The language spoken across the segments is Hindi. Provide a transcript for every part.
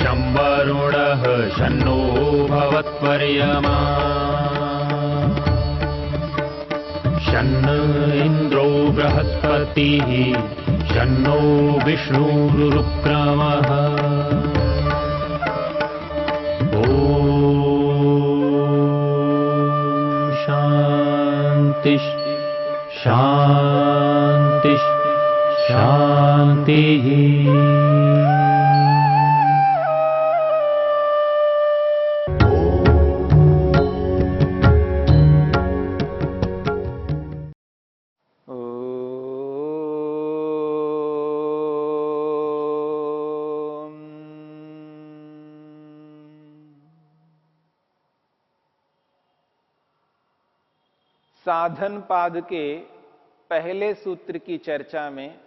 शं वरुणः शन्नो भवत्वर्यमा शन्न इन्द्रो बृहस्पतिः शन्नो विष्णुरुक्रमः ॐ शान्ति शान्ति शान्तिः। साधन पाद के पहले सूत्र की चर्चा में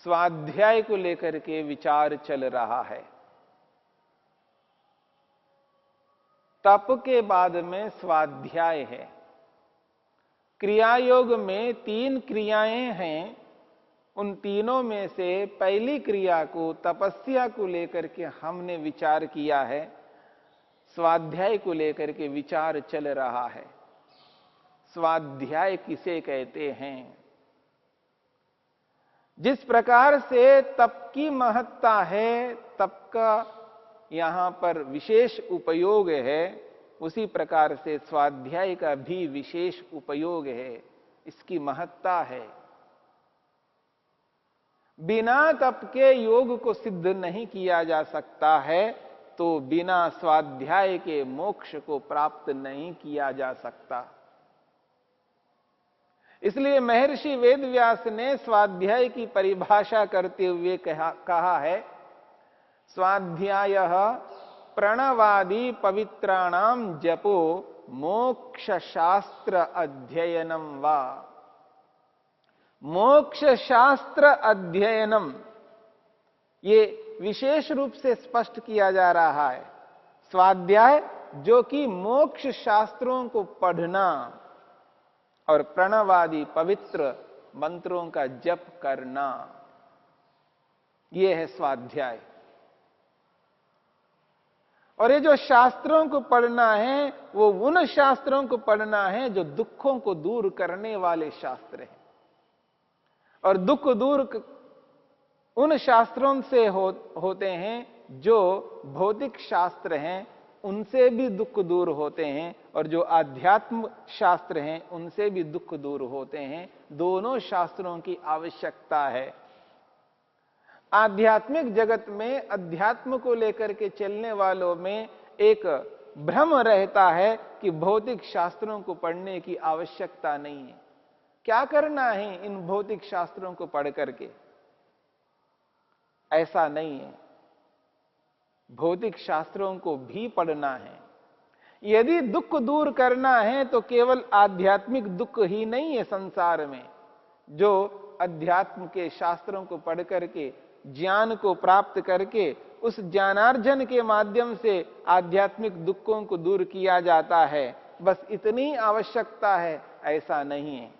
स्वाध्याय को लेकर के विचार चल रहा है। तप के बाद में स्वाध्याय है। क्रिया योग में 3 क्रियाएं हैं। उन तीनों में से पहली क्रिया को, तपस्या को लेकर के हमने विचार किया है। स्वाध्याय को लेकर के विचार चल रहा है। स्वाध्याय किसे कहते हैं? जिस प्रकार से तप की महत्ता है, तप का यहां पर विशेष उपयोग है, उसी प्रकार से स्वाध्याय का भी विशेष उपयोग है, इसकी महत्ता है। बिना तप के योग को सिद्ध नहीं किया जा सकता है, तो बिना स्वाध्याय के मोक्ष को प्राप्त नहीं किया जा सकता। इसलिए महर्षि वेदव्यास ने स्वाध्याय की परिभाषा करते हुए कहा है, स्वाध्यायः प्रणवादि पवित्राणाम जपो मोक्ष शास्त्र अध्ययनम वा। मोक्ष शास्त्र अध्ययनम, ये विशेष रूप से स्पष्ट किया जा रहा है। स्वाध्याय जो कि मोक्ष शास्त्रों को पढ़ना और प्रणवादि पवित्र मंत्रों का जप करना, यह है स्वाध्याय। और ये जो शास्त्रों को पढ़ना है, वो उन शास्त्रों को पढ़ना है जो दुखों को दूर करने वाले शास्त्र हैं। और दुख दूर उन शास्त्रों से होते हैं जो भौतिक शास्त्र हैं, उनसे भी दुख दूर होते हैं। और जो आध्यात्म शास्त्र हैं, उनसे भी दुख दूर होते हैं। दोनों शास्त्रों की आवश्यकता है। आध्यात्मिक जगत में अध्यात्म को लेकर के चलने वालों में एक भ्रम रहता है कि भौतिक शास्त्रों को पढ़ने की आवश्यकता नहीं है। क्या करना है इन भौतिक शास्त्रों को पढ़ करके? ऐसा नहीं है। भौतिक शास्त्रों को भी पढ़ना है। यदि दुख दूर करना है तो केवल आध्यात्मिक दुख ही नहीं है संसार में। जो अध्यात्म के शास्त्रों को पढ़ करके ज्ञान को प्राप्त करके उस ज्ञानार्जन के माध्यम से आध्यात्मिक दुखों को दूर किया जाता है, बस इतनी आवश्यकता है, ऐसा नहीं है।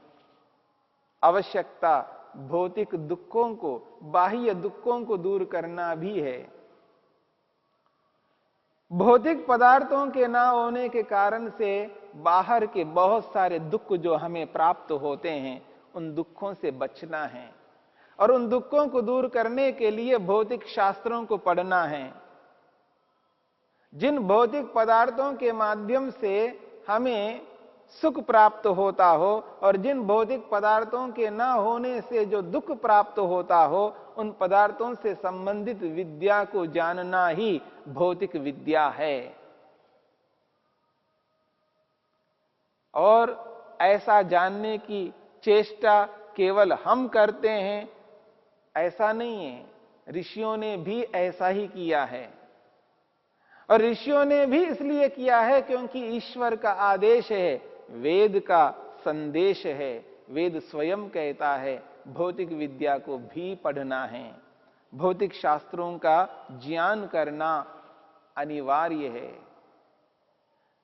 आवश्यकता भौतिक दुखों को, बाह्य दुखों को दूर करना भी है। भौतिक पदार्थों के ना होने के कारण से बाहर के बहुत सारे दुख जो हमें प्राप्त होते हैं, उन दुखों से बचना है। और उन दुखों को दूर करने के लिए भौतिक शास्त्रों को पढ़ना है। जिन भौतिक पदार्थों के माध्यम से हमें सुख प्राप्त होता हो और जिन भौतिक पदार्थों के ना होने से जो दुख प्राप्त होता हो, उन पदार्थों से संबंधित विद्या को जानना ही भौतिक विद्या है। और ऐसा जानने की चेष्टा केवल हम करते हैं, ऐसा नहीं है। ऋषियों ने भी ऐसा ही किया है। और ऋषियों ने भी इसलिए किया है क्योंकि ईश्वर का आदेश है, वेद का संदेश है। वेद स्वयं कहता है भौतिक विद्या को भी पढ़ना है, भौतिक शास्त्रों का ज्ञान करना अनिवार्य है।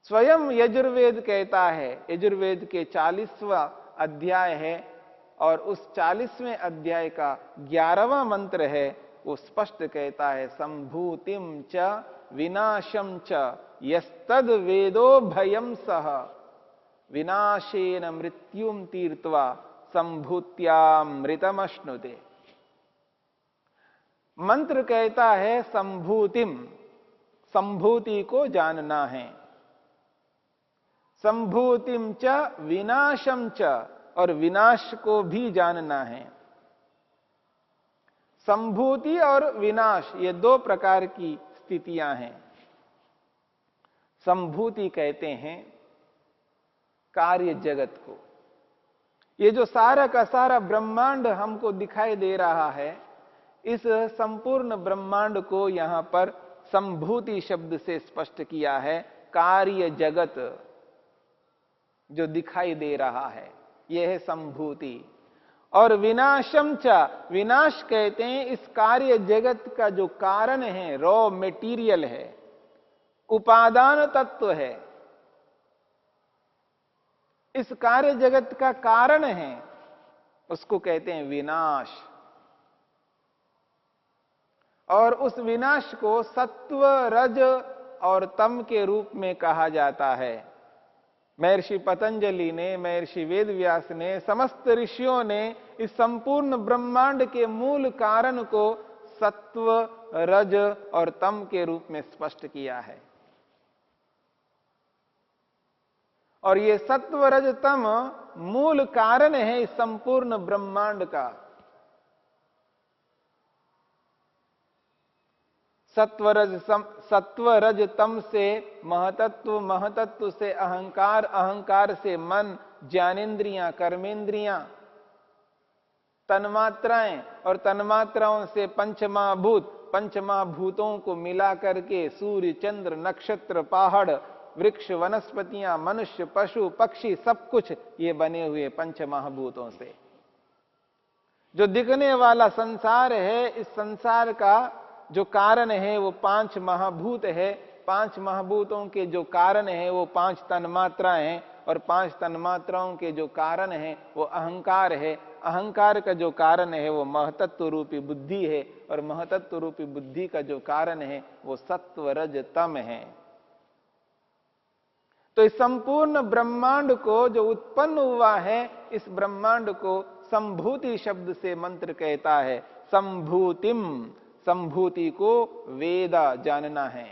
स्वयं यजुर्वेद कहता है, यजुर्वेद के 40वां अध्याय है और उस 40वें अध्याय का 11वां मंत्र है, वो स्पष्ट कहता है संभूतिम च विनाशम च यस्तद वेदो भयम सह विनाशेन मृत्युम तीर्त्वा संभूत्यामृतमश्नुते। मंत्र कहता है संभूतिम, संभूति को जानना है, संभूतिम च विनाशम च, और विनाश को भी जानना है। संभूति और विनाश ये दो प्रकार की स्थितियां हैं। संभूति कहते हैं कार्य जगत को। ये जो सारा का सारा ब्रह्मांड हमको दिखाई दे रहा है, इस संपूर्ण ब्रह्मांड को यहां पर संभूति शब्द से स्पष्ट किया है। कार्य जगत जो दिखाई दे रहा है यह है संभूति। और विनाशम च, विनाश कहते हैं इस कार्य जगत का जो कारण है, रॉ मेटीरियल है, उपादान तत्व है, इस कार्य जगत का कारण है, उसको कहते हैं विनाश। और उस विनाश को सत्व, रज और तम के रूप में कहा जाता है। महर्षि पतंजलि ने, महर्षि वेदव्यास ने, समस्त ऋषियों ने इस संपूर्ण ब्रह्मांड के मूल कारण को सत्व, रज और तम के रूप में स्पष्ट किया है। और ये सत्व, रज, तम मूल कारण है इस संपूर्ण ब्रह्मांड का। सत्व रज तम से महतत्व, महतत्व से अहंकार, अहंकार से मन, ज्ञानेन्द्रियां, कर्मेंद्रियां, तन्मात्राएं, और तन्मात्राओं से पंचमहाभूत, पंचमहाभूतों को मिला करके सूर्य, चंद्र, नक्षत्र, पहाड़, वृक्ष, वनस्पतियां, मनुष्य, पशु, पक्षी, सब कुछ ये बने हुए पंचमहाभूतों से। जो दिखने वाला संसार है, इस संसार का जो कारण है वो पांच महाभूत है। पांच महाभूतों के जो कारण है वो पांच तन्मात्राएं हैं, और पांच तन्मात्राओं के जो कारण है वो अहंकार है। अहंकार का जो कारण है वो महतत्व रूपी बुद्धि है, और महतत्व रूपी बुद्धि का जो कारण है वो सत्व, रज, तम है। तो इस संपूर्ण ब्रह्मांड को जो उत्पन्न हुआ है, इस ब्रह्मांड को संभूति शब्द से मंत्र कहता है। संभूतिम, संभूति को वेदा जानना है,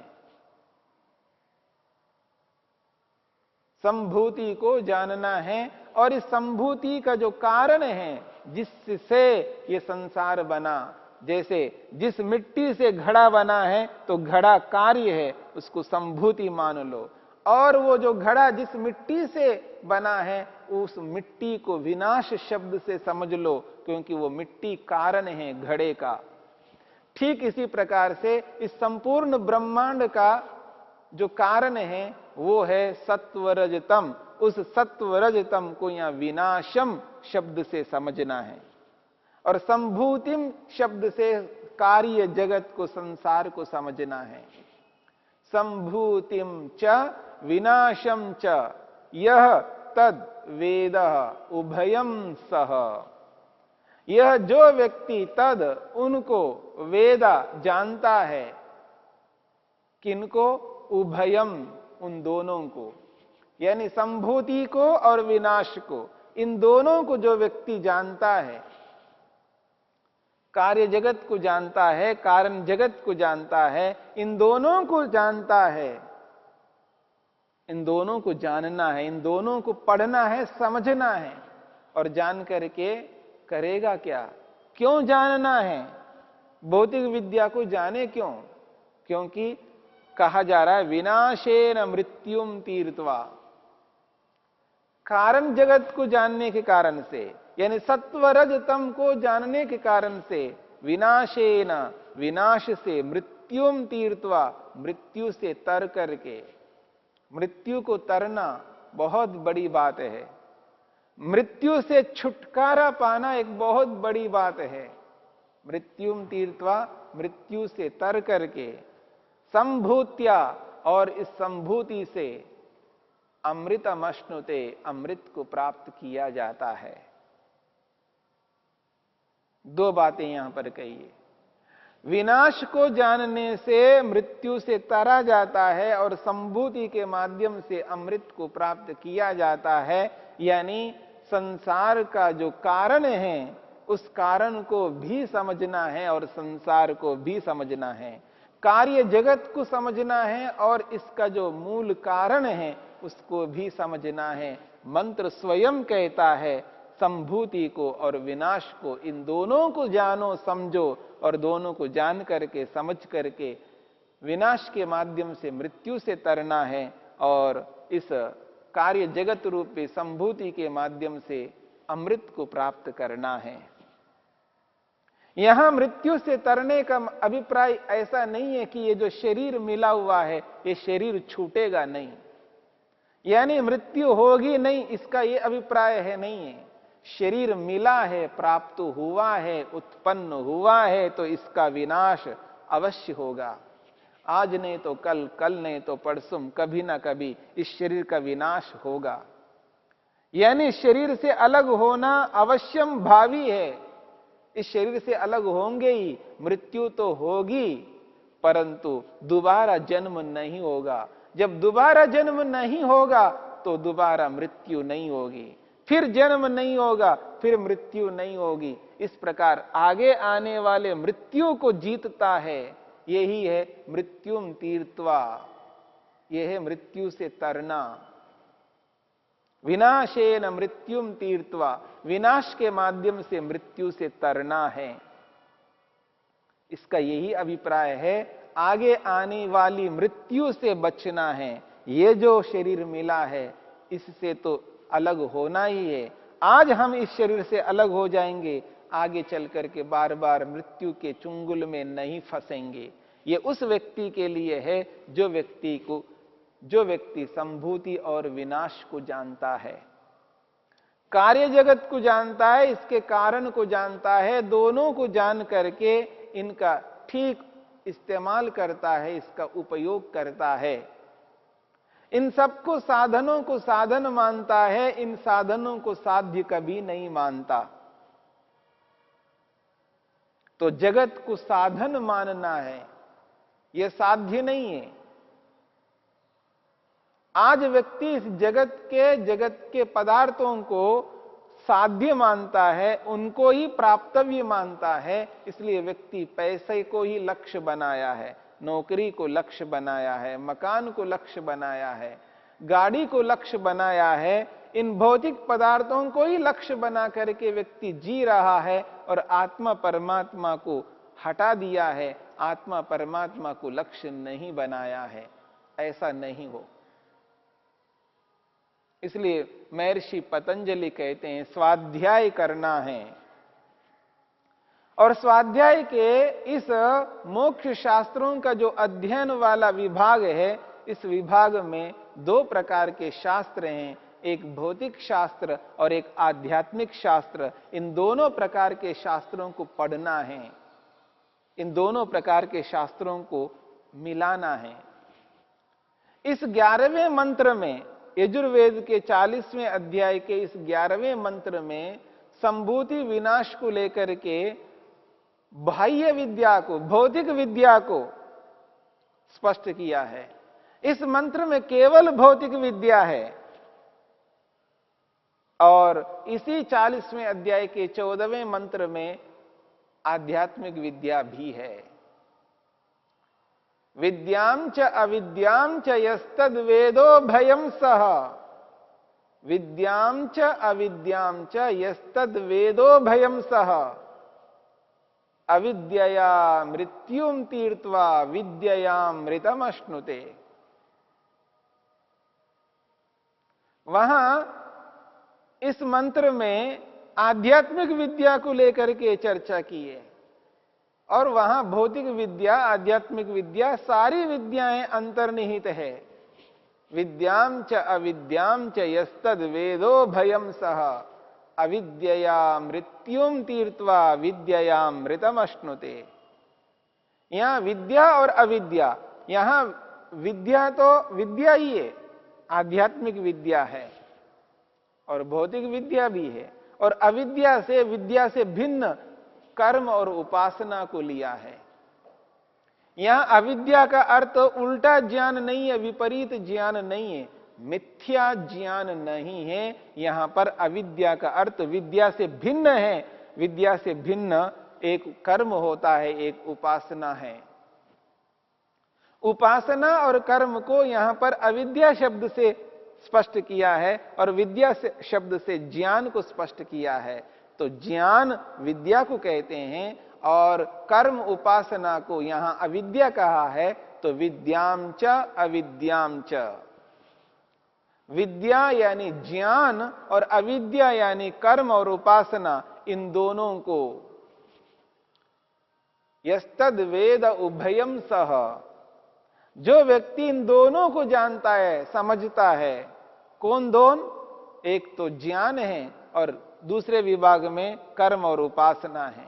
संभूति को जानना है। और इस संभूति का जो कारण है जिससे ये संसार बना, जैसे जिस मिट्टी से घड़ा बना है तो घड़ा कार्य है, उसको संभूति मान लो। और वो जो घड़ा जिस मिट्टी से बना है उस मिट्टी को विनाश शब्द से समझ लो, क्योंकि वो मिट्टी कारण है घड़े का। ठीक इसी प्रकार से इस संपूर्ण ब्रह्मांड का जो कारण है वो है सत्व, रज, तम। उस सत्व, रज, तम को यहां विनाशम शब्द से समझना है। और संभूतिम शब्द से कार्य जगत को, संसार को समझना है। संभूतिम च विनाशम च यह तद वेद उभयम सह। यह जो व्यक्ति तद उनको वेदा जानता है, किनको? उभयम, उन दोनों को, यानी संभूति को और विनाश को, इन दोनों को जो व्यक्ति जानता है, कार्य जगत को जानता है, कारण जगत को जानता है, इन दोनों को जानता है, इन दोनों को जानना है, इन दोनों को पढ़ना है, समझना है। और जान करके करेगा क्या? क्यों जानना है? भौतिक विद्या को जाने क्यों? क्योंकि कहा जा रहा है विनाशेन मृत्युम तीर्त्वा। कारण जगत को जानने के कारण से, यानी सत्व, रज, तम को जानने के कारण से, विनाशेन, विनाश से, मृत्युम तीर्त्वा, मृत्यु से तर करके। मृत्यु को तरना बहुत बड़ी बात है। मृत्यु से छुटकारा पाना एक बहुत बड़ी बात है। मृत्युम तीर्त्वा, मृत्यु से तर करके, संभूत्या, और इस संभूति से अमृतमश्नुते, अमृत को प्राप्त किया जाता है। दो बातें यहां पर कही है। विनाश को जानने से मृत्यु से तरा जाता है और संभूति के माध्यम से अमृत को प्राप्त किया जाता है। यानी संसार का जो कारण है उस कारण को भी समझना है और संसार को भी समझना है, कार्य जगत को समझना है और इसका जो मूल कारण है उसको भी समझना है। मंत्र स्वयं कहता है संभूति को और विनाश को, इन दोनों को जानो समझो और दोनों को जान करके समझ करके विनाश के माध्यम से मृत्यु से तरना है और इस कार्य जगत रूपी संभूति के माध्यम से अमृत को प्राप्त करना है। यहां मृत्यु से तरने का अभिप्राय ऐसा नहीं है कि ये जो शरीर मिला हुआ है ये शरीर छूटेगा नहीं, यानी मृत्यु होगी नहीं, इसका ये अभिप्राय है नहीं है। शरीर मिला है, प्राप्त हुआ है, उत्पन्न हुआ है तो इसका विनाश अवश्य होगा। आज नहीं तो कल, कल नहीं तो परसों, कभी ना कभी इस शरीर का विनाश होगा। यानी शरीर से अलग होना अवश्यम भावी है। इस शरीर से अलग होंगे ही, मृत्यु तो होगी परंतु दोबारा जन्म नहीं होगा। जब दोबारा जन्म नहीं होगा तो दोबारा मृत्यु नहीं होगी, फिर जन्म नहीं होगा, फिर मृत्यु नहीं होगी। इस प्रकार आगे आने वाले मृत्यु को जीतता है, यही है मृत्युम तीर्त्वा, यह है मृत्यु से तरना। विनाशेन मृत्युम तीर्त्वा, विनाश के माध्यम से मृत्यु से तरना है। इसका यही अभिप्राय है, आगे आने वाली मृत्यु से बचना है। ये जो शरीर मिला है इससे तो अलग होना ही है। आज हम इस शरीर से अलग हो जाएंगे, आगे चल करके बार बार मृत्यु के चुंगल में नहीं फंसेंगे। ये उस व्यक्ति के लिए है जो व्यक्ति संभूति और विनाश को जानता है, कार्य जगत को जानता है, इसके कारण को जानता है, दोनों को जान करके इनका ठीक इस्तेमाल करता है, इसका उपयोग करता है। इन सबको साधनों को साधन मानता है, इन साधनों को साध्य कभी नहीं मानता। तो जगत को साधन मानना है, यह साध्य नहीं है। आज व्यक्ति इस जगत के पदार्थों को साध्य मानता है, उनको ही प्राप्तव्य मानता है। इसलिए व्यक्ति पैसे को ही लक्ष्य बनाया है, नौकरी को लक्ष्य बनाया है, मकान को लक्ष्य बनाया है, गाड़ी को लक्ष्य बनाया है। इन भौतिक पदार्थों को ही लक्ष्य बना करके व्यक्ति जी रहा है और आत्मा परमात्मा को हटा दिया है, आत्मा परमात्मा को लक्ष्य नहीं बनाया है। ऐसा नहीं हो। इसलिए महर्षि पतंजलि कहते हैं स्वाध्याय करना है। और स्वाध्याय के इस मोक्ष शास्त्रों का जो अध्ययन वाला विभाग है, इस विभाग में दो प्रकार के शास्त्र हैं, एक भौतिक शास्त्र और एक आध्यात्मिक शास्त्र। इन दोनों प्रकार के शास्त्रों को पढ़ना है, इन दोनों प्रकार के शास्त्रों को मिलाना है। इस 11वें मंत्र में, यजुर्वेद के 40वें अध्याय के इस 11वें मंत्र में संभूति विनाश को लेकर के बाह्य विद्या को, भौतिक विद्या को स्पष्ट किया है। इस मंत्र में केवल भौतिक विद्या है और इसी 40वें अध्याय के 14वें मंत्र में आध्यात्मिक विद्या भी है। विद्यां च अविद्यां च यस्तद वेदो भयं सह, विद्यां च अविद्यां च यस्तद वेदो भयं सह, अविद्यया मृत्युम तीर्त्वा विद्ययामृतम अश्नुते। वहां इस मंत्र में आध्यात्मिक विद्या को लेकर के चर्चा की है और वहां भौतिक विद्या, आध्यात्मिक विद्या, सारी विद्याएं अंतर्निहित है। विद्यां च अविद्यां च यस्तद वेदो भयं सह, अविद्यया मृत्युम तीर्त्वा विद्ययामृतम अश्नुते। यहां विद्या और अविद्या, यहां विद्या तो विद्या ही है, आध्यात्मिक विद्या है और भौतिक विद्या भी है, और अविद्या से, विद्या से भिन्न कर्म और उपासना को लिया है। यहां अविद्या का अर्थ उल्टा ज्ञान नहीं है, विपरीत ज्ञान नहीं है, मिथ्या ज्ञान नहीं है। यहां पर अविद्या का अर्थ विद्या से भिन्न है। विद्या से भिन्न एक कर्म होता है, एक उपासना है। उपासना और कर्म को यहां पर अविद्या शब्द से स्पष्ट किया है और विद्या से शब्द से ज्ञान को स्पष्ट किया है। तो ज्ञान विद्या को कहते हैं और कर्म उपासना को यहां अविद्या कहा है। तो विद्याम च अविद्याम च, विद्या यानी ज्ञान और अविद्या यानी कर्म और उपासना, इन दोनों को यस्तद वेद उभयम सह, जो व्यक्ति इन दोनों को जानता है, समझता है। कौन दोनों? एक तो ज्ञान है और दूसरे विभाग में कर्म और उपासना है।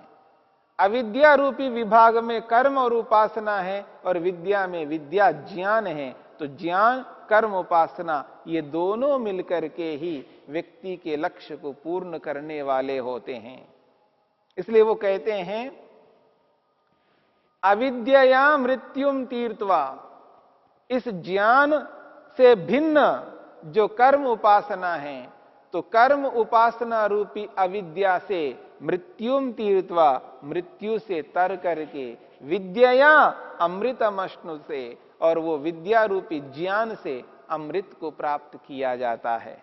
अविद्या रूपी विभाग में कर्म और उपासना है और विद्या में विद्या ज्ञान है। तो ज्ञान कर्म उपासना ये दोनों मिलकर के ही व्यक्ति के लक्ष्य को पूर्ण करने वाले होते हैं। इसलिए वो कहते हैं अविद्या मृत्युम तीर्थवा, इस ज्ञान से भिन्न जो कर्म उपासना है, तो कर्म उपासना रूपी अविद्या से मृत्युम तीर्थवा, मृत्यु से तर करके, विद्या अमृतमश्नु से, और वो विद्या रूपी ज्ञान से अमृत को प्राप्त किया जाता है।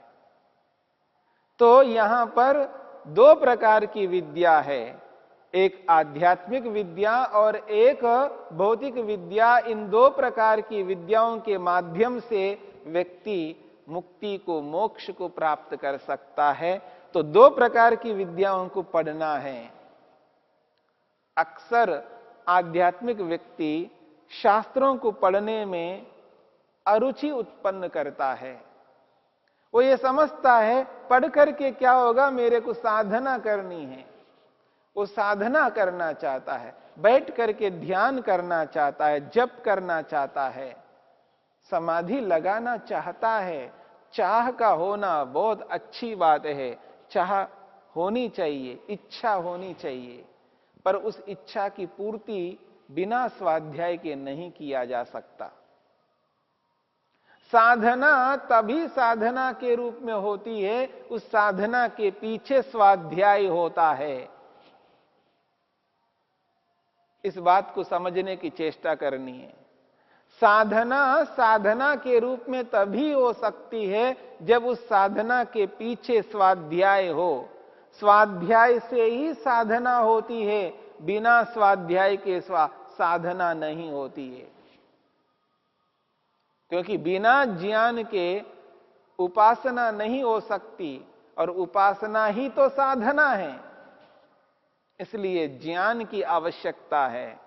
तो यहां पर दो प्रकार की विद्या है, एक आध्यात्मिक विद्या और एक भौतिक विद्या। इन दो प्रकार की विद्याओं के माध्यम से व्यक्ति मुक्ति को, मोक्ष को प्राप्त कर सकता है। तो दो प्रकार की विद्याओं को पढ़ना है। अक्सर आध्यात्मिक व्यक्ति शास्त्रों को पढ़ने में अरुचि उत्पन्न करता है। वो ये समझता है पढ़ करके क्या होगा, मेरे को साधना करनी है। वो साधना करना चाहता है, बैठ करके ध्यान करना चाहता है, जप करना चाहता है, समाधि लगाना चाहता है। चाह का होना बहुत अच्छी बात है, चाह होनी चाहिए, इच्छा होनी चाहिए, पर उस इच्छा की पूर्ति बिना स्वाध्याय के नहीं किया जा सकता। साधना तभी साधना के रूप में होती है, उस साधना के पीछे स्वाध्याय होता है। इस बात को समझने की चेष्टा करनी है। साधना साधना के रूप में तभी हो सकती है जब उस साधना के पीछे स्वाध्याय हो। स्वाध्याय से ही साधना होती है, बिना स्वाध्याय के साधना नहीं होती है। क्योंकि बिना ज्ञान के उपासना नहीं हो सकती और उपासना ही तो साधना है। इसलिए ज्ञान की आवश्यकता है।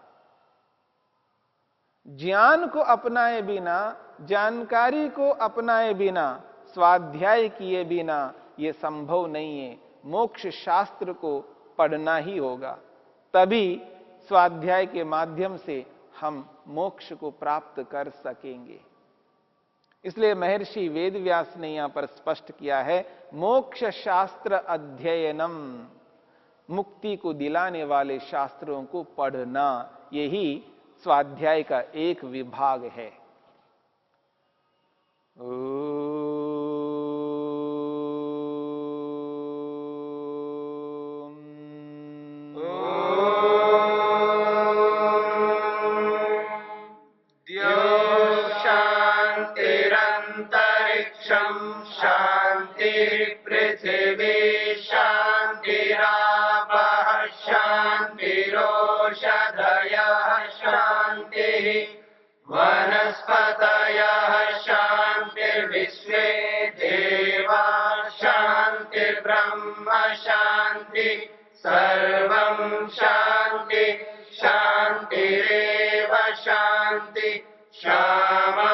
ज्ञान को अपनाए बिना, जानकारी को अपनाए बिना, स्वाध्याय किए बिना यह संभव नहीं है। मोक्ष शास्त्र को पढ़ना ही होगा, तभी स्वाध्याय के माध्यम से हम मोक्ष को प्राप्त कर सकेंगे। इसलिए महर्षि वेदव्यास ने यहां पर स्पष्ट किया है, मोक्ष शास्त्र अध्ययनम, मुक्ति को दिलाने वाले शास्त्रों को पढ़ना, यही स्वाध्याय का एक विभाग है। शांतिरंतरिक्षम शांति पृथिवी शांतिरापः शांतिरोषधयः शांतिः वनस्पतयः शांतिर्विश्वे देवा शांतिर्ब्रह्म शांति सर्वं शांति शांतिरेव शांति क्षमा